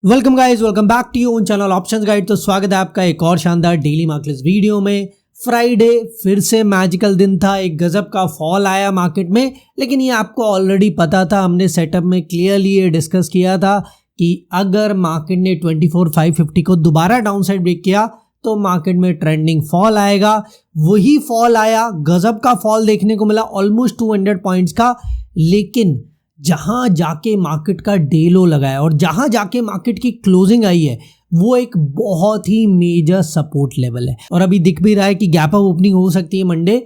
Welcome guys, welcome back to your own channel options guide. तो स्वागत है आपका एक और शानदार डेली मार्केट वीडियो में। फ्राइडे फिर से मैजिकल दिन था, एक गजब का फॉल आया मार्केट में, लेकिन ये आपको ऑलरेडी पता था। हमने सेटअप में क्लियरली ये डिस्कस किया था कि अगर मार्केट ने 24,550 को दोबारा डाउन साइड ब्रेक किया तो मार्केट में ट्रेंडिंग फॉल आएगा। वही फॉल आया, गजब का फॉल देखने को मिला, ऑलमोस्ट 200 पॉइंट्स का। लेकिन जहां जाके मार्केट का डे लो लगा है और जहां जाके मार्केट की क्लोजिंग आई है वो एक बहुत ही मेजर सपोर्ट लेवल है। और अभी दिख भी रहा है कि गैप अप ओपनिंग हो सकती है मंडे।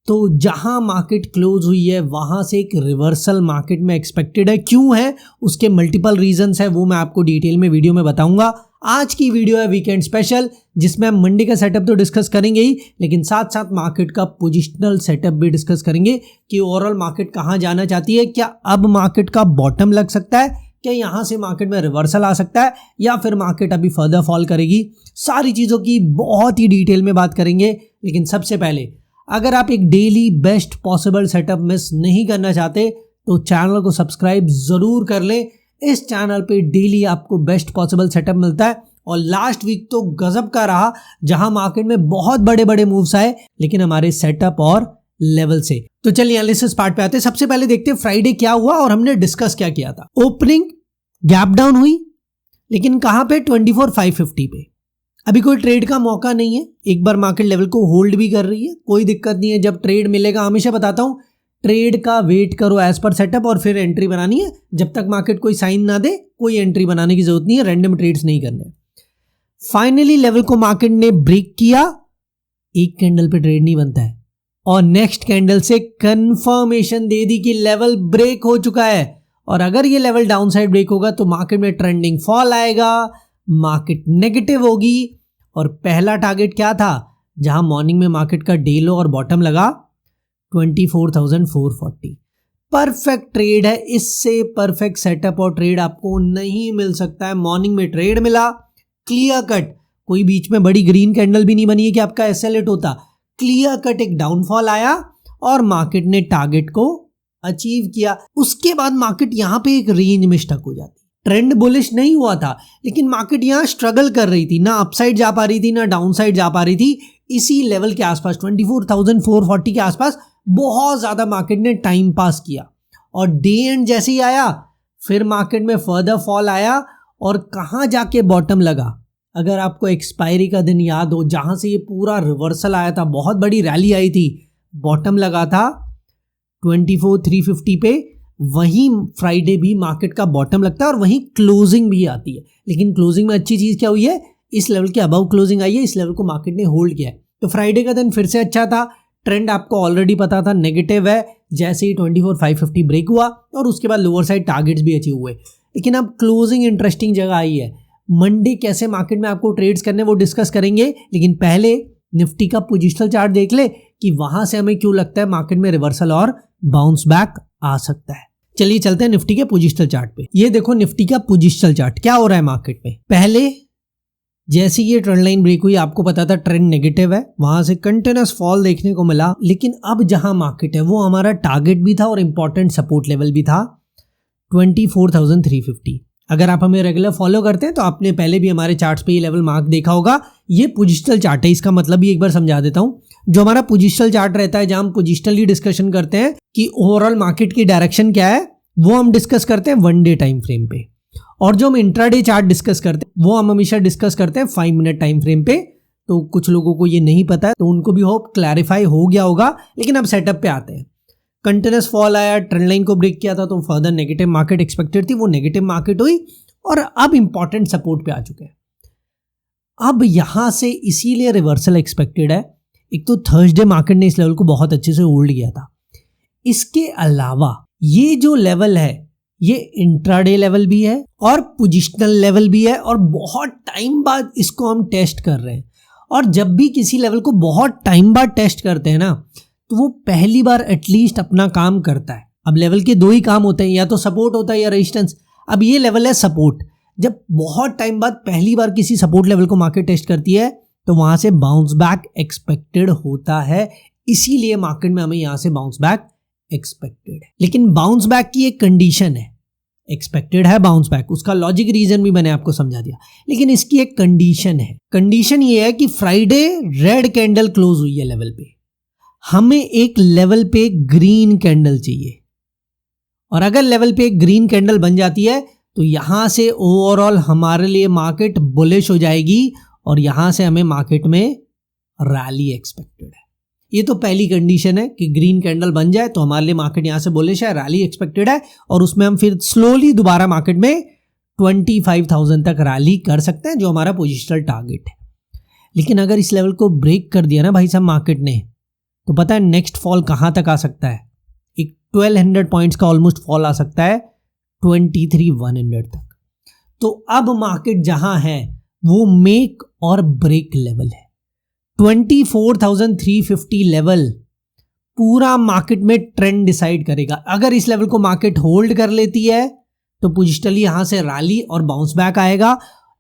तो जहां मार्केट क्लोज हुई है वहां से एक रिवर्सल मार्केट में एक्सपेक्टेड है। क्यों है, उसके मल्टीपल रीजंस है, वो मैं आपको डिटेल में वीडियो में बताऊंगा। आज की वीडियो है वीकेंड स्पेशल, जिसमें हम मंडे का सेटअप तो डिस्कस करेंगे ही, लेकिन साथ साथ मार्केट का पोजिशनल सेटअप भी डिस्कस करेंगे कि ओवरऑल मार्केट कहां जाना चाहती है। क्या अब मार्केट का बॉटम लग सकता है, क्या यहां से मार्केट में रिवर्सल आ सकता है, या फिर मार्केट अभी फर्दर फॉल करेगी। सारी चीज़ों की बहुत ही डिटेल में बात करेंगे। लेकिन सबसे पहले, अगर आप एक daily best possible setup miss नहीं करना चाहते तो चैनल को सब्सक्राइब ज़रूर कर लें। इस चैनल पे डेली आपको बेस्ट पॉसिबल सेटअप मिलता है। और लास्ट वीक तो गजब का रहा, जहां मार्केट में बहुत बड़े बड़े मूव्स आए, लेकिन हमारे सेटअप और लेवल से। तो चलिए एनालिसिस पार्ट पे आते हैं। सबसे पहले देखते हैं फ्राइडे क्या हुआ और हमने डिस्कस क्या किया था। ओपनिंग गैप डाउन हुई, लेकिन कहां पे, 24,550 पे। अभी कोई ट्रेड का मौका नहीं है, एक बार मार्केट लेवल को होल्ड भी कर रही है, कोई दिक्कत नहीं है। जब ट्रेड मिलेगा, हमेशा बताता हूं, ट्रेड का वेट करो एज पर सेटअप और फिर एंट्री बनानी है। जब तक मार्केट कोई साइन ना दे कोई एंट्री बनाने की जरूरत नहीं है, रैंडम ट्रेड्स नहीं करने। फाइनली लेवल को मार्केट ने ब्रेक किया, एक कैंडल पे ट्रेड नहीं बनता है, और नेक्स्ट कैंडल से कंफर्मेशन दे दी कि लेवल ब्रेक हो चुका है। और अगर ये लेवल डाउन साइड ब्रेक होगा तो मार्केट में ट्रेंडिंग फॉल आएगा, मार्केट नेगेटिव होगी। और पहला टारगेट क्या था, जहां मॉर्निंग में मार्केट का डे लो और बॉटम लगा 24,440। परफेक्ट ट्रेड है, इससे परफेक्ट सेटअप और ट्रेड आपको नहीं मिल सकता है। मॉर्निंग में ट्रेड मिला, क्लियर कट, कोई बीच में बड़ी ग्रीन कैंडल भी नहीं बनी है कि आपका एसएल हिट होता। क्लियर कट एक डाउनफॉल आया और मार्केट ने टारगेट को अचीव किया। उसके बाद मार्केट यहां पे एक रेंज में स्टक हो जाती। ट्रेंड बुलिश नहीं हुआ था, लेकिन मार्केट यहां स्ट्रगल कर रही थी, ना अपसाइड जा पा रही थी ना डाउन साइड जा पा रही थी। इसी लेवल के आसपास 24,440 के आसपास बहुत ज्यादा मार्केट ने टाइम पास किया। और डे एंड जैसे ही आया, फिर मार्केट में फर्दर फॉल आया और कहां जाके बॉटम लगा। अगर आपको एक्सपायरी का दिन याद हो, जहां से ये पूरा रिवर्सल आया था, बहुत बड़ी रैली आई थी, बॉटम लगा था 24,350 पे। वहीं फ्राइडे भी मार्केट का बॉटम लगता है और वहीं क्लोजिंग भी आती है। लेकिन क्लोजिंग में अच्छी चीज क्या हुई है, इस लेवल के अबव क्लोजिंग आई है, इस लेवल को मार्केट ने होल्ड किया है। तो फ्राइडे का दिन फिर से अच्छा था। ट्रेंड आपको ऑलरेडी पता था नेगेटिव है, जैसे ही 24,550 ब्रेक हुआ और उसके बाद लोअर साइड टारगेट्स भी अचीव हुए। लेकिन अब क्लोजिंग इंटरेस्टिंग जगह आई है। मंडे कैसे मार्केट में आपको ट्रेड्स करने वो डिस्कस करेंगे, लेकिन पहले निफ्टी का पोजिशनल चार्ट देख ले कि वहां से हमें क्यों लगता है मार्केट में रिवर्सल और बाउंस बैक आ सकता है। चलिए चलते हैं निफ्टी के पोजिशनल चार्ट पे। ये देखो निफ्टी का पोजिशनल चार्ट, क्या हो रहा है मार्केट में। पहले जैसे ये ट्रेंड लाइन ब्रेक हुई, आपको पता था ट्रेंड नेगेटिव है, वहां से कंटिन्यूअस फॉल देखने को मिला। लेकिन अब जहां मार्केट है वो हमारा टारगेट भी था और इंपॉर्टेंट सपोर्ट लेवल भी था 24,350। अगर आप हमें रेगुलर फॉलो करते हैं तो आपने पहले भी हमारे चार्ट्स पे ये लेवल मार्क देखा होगा। ये पोजिशनल चार्ट है, इसका मतलब भी एक बार समझा देता हूं। जो हमारा पोजिशनल चार्ट रहता है, जहां हम पोजिशनली डिस्कशन करते हैं कि ओवरऑल मार्केट की डायरेक्शन क्या है, वो हम डिस्कस करते हैं 1 डे टाइम फ्रेम पे। और जो हम इंट्राडे चार्ट डिस्कस करते हैं वो हम हमेशा डिस्कस करते हैं 5 मिनट टाइम फ्रेम पे। तो कुछ लोगों को ये नहीं पता है, तो उनको भी होप क्लैरिफाई हो गया होगा। लेकिन अब सेटअप पे आते हैं। कंटिन्यूअस फॉल आया, ट्रेंड लाइन को ब्रेक किया था, तो फर्दर नेगेटिव मार्केट एक्सपेक्टेड थी, वो नेगेटिव मार्केट हुई और अब इंपॉर्टेंट सपोर्ट पे आ चुके हैं। अब यहां से इसीलिए रिवर्सल एक्सपेक्टेड है। एक तो थर्सडे मार्केट ने इस लेवल को बहुत अच्छे से होल्ड किया था। इसके अलावा ये जो लेवल है ये इंट्राडे लेवल भी है और पोजिशनल लेवल भी है, और बहुत टाइम बाद इसको हम टेस्ट कर रहे हैं। और जब भी किसी लेवल को बहुत टाइम बाद टेस्ट करते हैं ना, तो वो पहली बार एटलीस्ट अपना काम करता है। अब लेवल के दो ही काम होते हैं, या तो सपोर्ट होता है या रेजिस्टेंस। अब ये लेवल है सपोर्ट। जब बहुत टाइम बाद पहली बार किसी सपोर्ट लेवल को मार्केट टेस्ट करती है तो वहां से बाउंस बैक एक्सपेक्टेड होता है। इसीलिए मार्केट में हमें यहां से बाउंस बैक एक्सपेक्टेड है। लेकिन बाउंस बैक की एक कंडीशन है, एक्सपेक्टेड है बाउंस बैक, उसका लॉजिक रीजन भी मैंने आपको समझा दिया। लेकिन इसकी एक कंडीशन है, कंडीशन ये है कि फ्राइडे रेड कैंडल क्लोज हुई है लेवल पे, हमें एक लेवल पे ग्रीन कैंडल चाहिए, और अगर लेवल पे एक ग्रीन कैंडल बन जाती है तो यहां से ओवरऑल हमारे लिए मार्केट बुलिश हो जाएगी और यहां से हमें मार्केट में रैली एक्सपेक्टेड है। ये तो पहली कंडीशन है कि ग्रीन कैंडल बन जाए तो हमारे लिए मार्केट यहां से बुलिश है, रैली एक्सपेक्टेड है, और उसमें हम फिर स्लोली दोबारा मार्केट में 25,000 तक रैली कर सकते हैं, जो हमारा पोजिशनल टारगेट है। लेकिन अगर इस लेवल को ब्रेक कर दिया ना भाई साहब मार्केट ने, तो पता है नेक्स्ट फॉल कहां तक आ सकता है? एक 1200 पॉइंट्स का ऑलमोस्ट फॉल आ सकता है 23,100 तक। तो अब मार्केट जहां है वो मेक और ब्रेक लेवल है। 24,350 लेवल पूरा मार्केट में ट्रेंड डिसाइड करेगा। अगर इस लेवल को मार्केट होल्ड कर लेती है तो पोजिशनली यहां से रैली और बाउंस बैक आएगा।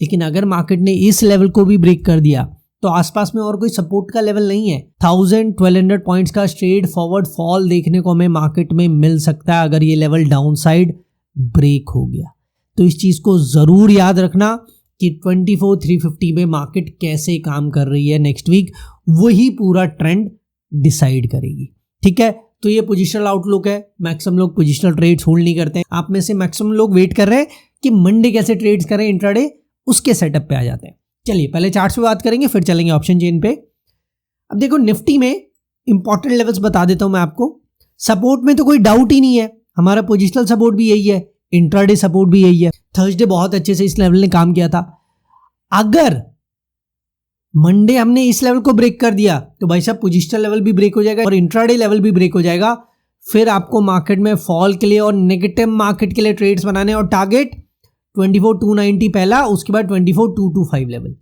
लेकिन अगर मार्केट ने इस लेवल को भी ब्रेक कर दिया तो आसपास में और कोई सपोर्ट का लेवल नहीं है। 1200 पॉइंट्स का स्ट्रेट फॉरवर्ड फॉल देखने को हमें मार्केट में मिल सकता है अगर ये लेवल डाउन साइड ब्रेक हो गया। तो इस चीज को जरूर याद रखना कि 24,350 में मार्केट कैसे काम कर रही है नेक्स्ट वीक, वही पूरा ट्रेंड डिसाइड करेगी। ठीक है, तो ये पोजिशनल आउटलुक है। मैक्सिमम लोग पोजिशनल ट्रेड्स होल्ड नहीं करते हैं। आप में से मैक्सिमम लोग वेट कर रहे हैं कि मंडे कैसे ट्रेड्स करें इंट्राडे, उसके सेटअप पे आ जाते हैं। चलिए पहले चार्ट्स पे बात करेंगे, फिर चलेंगे ऑप्शन चेन पे। अब देखो निफ्टी में इंपॉर्टेंट लेवल्स बता देता हूं मैं आपको। सपोर्ट में तो कोई डाउट ही नहीं है, हमारा पोजिशनल सपोर्ट भी यही है, इंट्राडे सपोर्ट भी यही है। थर्सडे बहुत अच्छे से इस लेवल ने काम किया था। अगर मंडे हमने इस लेवल को ब्रेक कर दिया तो भाई साहब पोजिशनल लेवल भी ब्रेक हो जाएगा और इंट्राडे लेवल भी ब्रेक हो जाएगा। फिर आपको मार्केट में फॉल के लिए और नेगेटिव मार्केट के लिए ट्रेड्स बनाने और टारगेट 24,290 पहला, उसके बाद 24,225 लेवल।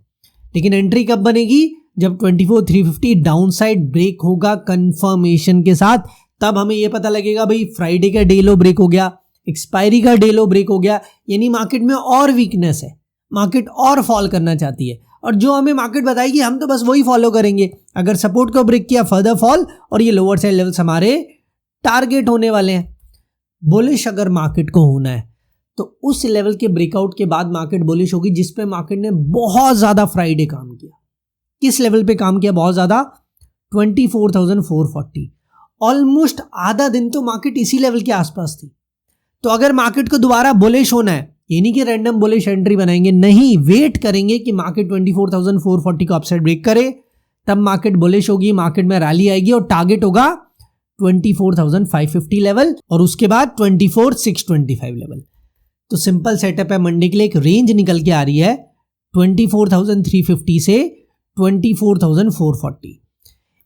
लेकिन एंट्री कब बनेगी? जब 24,350 डाउन साइड ब्रेक होगा कंफर्मेशन के साथ, तब हमें यह पता लगेगा भाई फ्राइडे का डे लो ब्रेक हो गया, एक्सपायरी का डे लो ब्रेक हो गया, यानी मार्केट में और वीकनेस है, मार्केट और फॉल करना चाहती है। और जो हमें मार्केट बताएगी हम तो बस वही फॉलो करेंगे। अगर सपोर्ट को ब्रेक किया फर्दर फॉल, और ये लोअर साइड लेवल्स हमारे टारगेट होने वाले हैं। बुलिश अगर मार्केट को होना है तो उस लेवल के ब्रेकआउट के बाद मार्केट बुलिश होगी, जिस पे मार्केट ने बहुत ज्यादा फ्राइडे काम किया। किस लेवल पे काम किया बहुत ज्यादा? 24,440। ऑलमोस्ट आधा दिन तो मार्केट इसी लेवल के आसपास थी। तो अगर मार्केट को दोबारा बुलिश होना है, ये नहीं कि रैंडम बुलिश एंट्री बनाएंगे, नहीं, वेट करेंगे कि मार्केट 24,440 को अपसाइड ब्रेक करे, तब मार्केट बुलिश होगी, मार्केट में रैली आएगी और टारगेट होगा 24,550 लेवल और उसके बाद 24,625 लेवल। तो सिंपल सेटअप है मंडे के लिए। एक रेंज निकल के आ रही है 24,350 से 24,440।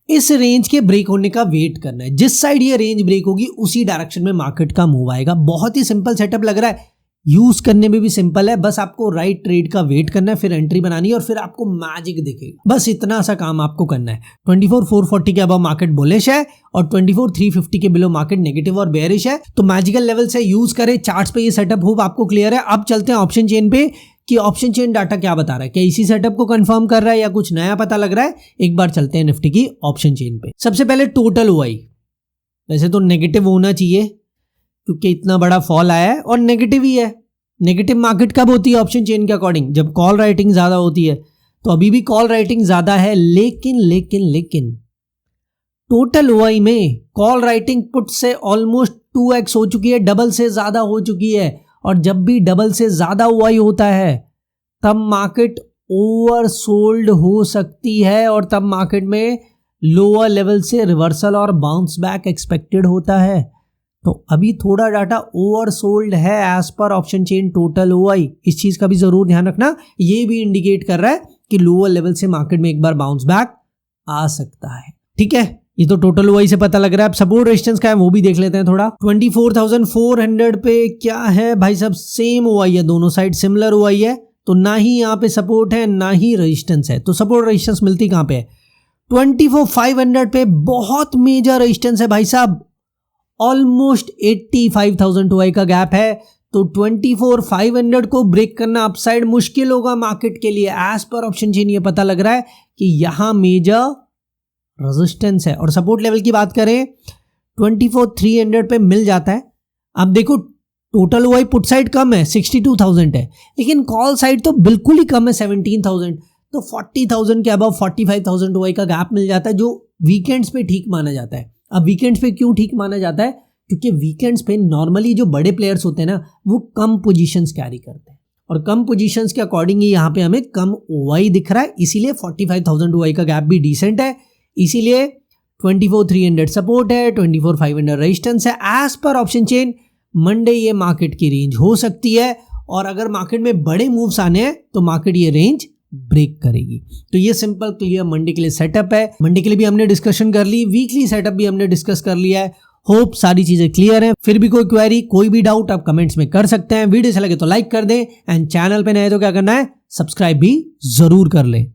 इस रेंज के ब्रेक होने का वेट करना है। जिस साइड ये रेंज ब्रेक होगी उसी डायरेक्शन में मार्केट का मूव आएगा। बहुत ही सिंपल सेटअप लग रहा है, यूज करने में भी सिंपल है। बस आपको राइट ट्रेड का वेट करना है, फिर एंट्री बनानी है और फिर आपको मैजिक दिखेगा। बस इतना सा काम आपको करना है। 24,440 के अबव मार्केट बुलिश है और 24,350 के बिलो मार्केट नेगेटिव और बेयरिश है। तो मैजिकल लेवल से यूज करें चार्ट्स पे। ये सेटअप होप आपको क्लियर है। अब चलते हैं ऑप्शन चेन पे कि ऑप्शन चेन डाटा क्या बता रहा है, क्या इसी सेटअप को कंफर्म कर रहा है या कुछ नया पता लग रहा है। एक बार चलते हैं निफ्टी की ऑप्शन चेन पे। सबसे पहले टोटल ओआई, वैसे तो नेगेटिव होना चाहिए क्योंकि इतना बड़ा फॉल आया है और नेगेटिव ही है। नेगेटिव मार्केट कब होती है ऑप्शन चेन के अकॉर्डिंग? जब कॉल राइटिंग ज्यादा होती है। तो अभी भी कॉल राइटिंग ज्यादा है, लेकिन टोटल ओआई में कॉल राइटिंग पुट से ऑलमोस्ट 2x हो चुकी है, डबल से ज्यादा हो चुकी है। और जब भी डबल से ज्यादा ओआई होता है तब मार्केट ओवर सोल्ड हो सकती है और तब मार्केट में लोअर लेवल से रिवर्सल और बाउंस बैक एक्सपेक्टेड होता है। तो अभी थोड़ा डाटा ओवर सोल्ड है as per option chain total OI. इस चीज का भी जरूर ध्यान रखना। ये भी इंडिकेट कर रहा है कि लोअर लेवल से मार्केट में एक बार बाउंस बैक आ सकता है। ठीक है, ये तो टोटल ओआई से पता लग रहा है। अब सपोर्ट रेजिस्टेंस का है वो भी देख लेते हैं थोड़ा। 24,400 पे क्या है भाई साहब? सेम ओआई है, दोनों साइड सिमिलर ओआई है। तो ना ही यहाँ पे सपोर्ट है ना ही रेजिस्टेंस है। तो सपोर्ट रेजिस्टेंस मिलती कहां पे है? 24,500 पे बहुत मेजर रेजिस्टेंस है भाई साहब। ऑलमोस्ट 85,000 ओआई का गैप है। तो 24,500 को ब्रेक करना अपसाइड मुश्किल होगा मार्केट के लिए। एज पर ऑप्शन चेन ये पता लग रहा है कि यहां मेजर रेजिस्टेंस है। और सपोर्ट लेवल की बात करें 24,300 पे मिल जाता है। अब देखो टोटल ओआई पुट साइड कम है 62,000 है, लेकिन कॉल साइड तो बिल्कुल ही कम है 17,000। तो 40,000 के अबव 45,000 ओआई का गैप मिल जाता है, जो वीकेंड्स पे ठीक माना जाता है। अब वीकेंड्स पे क्यों ठीक माना जाता है? क्योंकि वीकेंड्स पे नॉर्मली जो बड़े प्लेयर्स होते हैं ना, वो कम पोजीशंस कैरी करते हैं, और कम पोजीशंस के अकॉर्डिंग ही यहाँ पे हमें कम ओआई दिख रहा है, इसीलिए 45,000 ओआई का गैप भी डिसेंट है। इसीलिए 24,300 सपोर्ट है, 24,500 रेजिस्टेंस है। As per option chain Monday ये मार्केट की रेंज हो सकती है, और अगर मार्केट में बड़े मूव्स आने हैं तो मार्केट ये रेंज ब्रेक करेगी। तो ये सिंपल क्लियर मंडे के लिए सेटअप है। मंडे के लिए भी हमने डिस्कशन कर ली, वीकली सेटअप भी हमने डिस्कस कर लिया है। होप सारी चीजें क्लियर हैं। फिर भी कोई क्वेरी, कोई भी डाउट आप कमेंट्स में कर सकते हैं। वीडियो अच्छा लगे तो लाइक कर दें, एंड चैनल पे नए तो क्या करना है, सब्सक्राइब भी जरूर कर लें।